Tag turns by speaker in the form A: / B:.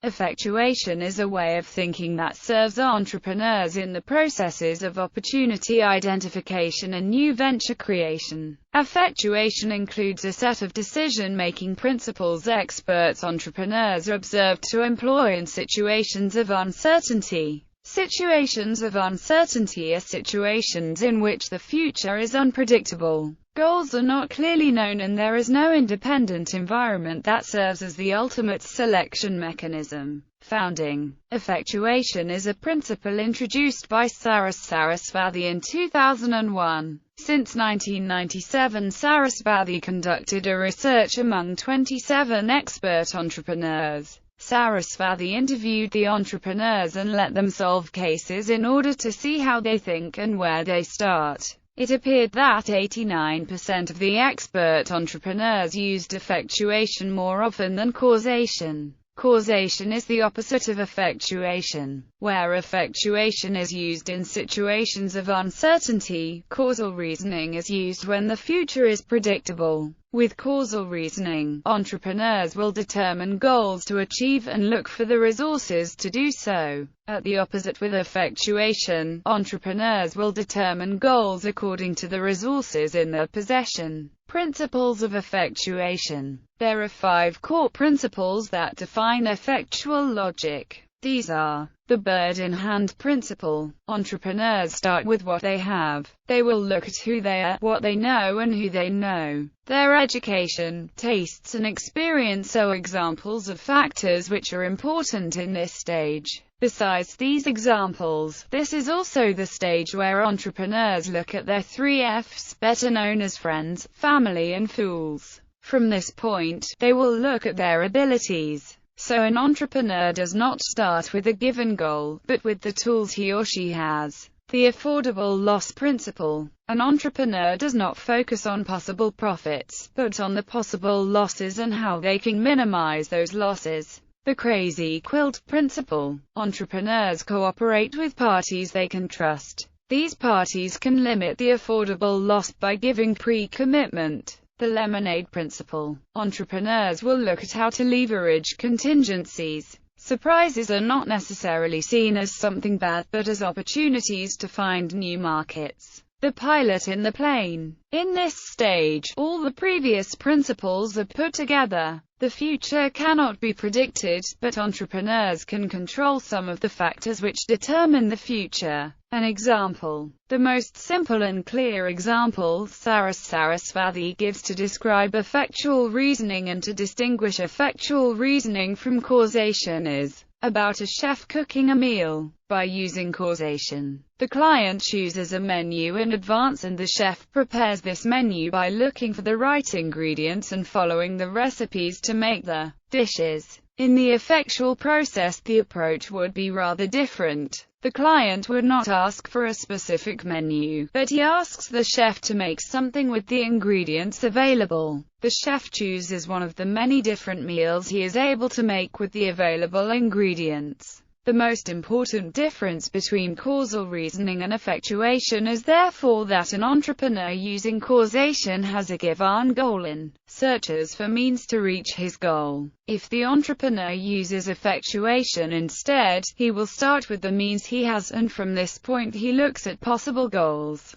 A: Effectuation is a way of thinking that serves entrepreneurs in the processes of opportunity identification and new venture creation. Effectuation includes a set of decision-making principles experts entrepreneurs are observed to employ in situations of uncertainty. Situations of uncertainty are situations in which the future is unpredictable. Goals are not clearly known and there is no independent environment that serves as the ultimate selection mechanism. Founding. Effectuation is a principle introduced by Sarasvathy in 2001. Since 1997, Sarasvathy conducted a research among 27 expert entrepreneurs. Sarasvathy interviewed the entrepreneurs and let them solve cases in order to see how they think and where they start. It appeared that 89% of the expert entrepreneurs used effectuation more often than causation. Causation is the opposite of effectuation. Where effectuation is used in situations of uncertainty, causal reasoning is used when the future is predictable. With causal reasoning, entrepreneurs will determine goals to achieve and look for the resources to do so. At the opposite with effectuation, entrepreneurs will determine goals according to the resources in their possession. Principles of effectuation. There are 5 core principles that define effectual logic. These are: the bird-in-hand principle. Entrepreneurs start with what they have. They will look at who they are, what they know and who they know. Their education, tastes and experience are examples of factors which are important in this stage. Besides these examples, this is also the stage where entrepreneurs look at their 3 F's, better known as friends, family and fools. From this point, they will look at their abilities. So an entrepreneur does not start with a given goal, but with the tools he or she has. The affordable loss principle. An entrepreneur does not focus on possible profits, but on the possible losses and how they can minimize those losses. The crazy quilt principle. Entrepreneurs cooperate with parties they can trust. These parties can limit the affordable loss by giving pre-commitment. The lemonade principle. Entrepreneurs will look at how to leverage contingencies. Surprises are not necessarily seen as something bad, but as opportunities to find new markets. The pilot in the plane. In this stage, all the previous principles are put together. The future cannot be predicted, but entrepreneurs can control some of the factors which determine the future. An example. The most simple and clear example Sarasvathy gives to describe effectual reasoning and to distinguish effectual reasoning from causation is about a chef cooking a meal. By using causation, the client chooses a menu in advance and the chef prepares this menu by looking for the right ingredients and following the recipes to make the dishes. In the effectual process, the approach would be rather different. The client would not ask for a specific menu, but he asks the chef to make something with the ingredients available. The chef chooses one of the many different meals he is able to make with the available ingredients. The most important difference between causal reasoning and effectuation is therefore that an entrepreneur using causation has a given goal and searches for means to reach his goal. If the entrepreneur uses effectuation instead, he will start with the means he has and from this point he looks at possible goals.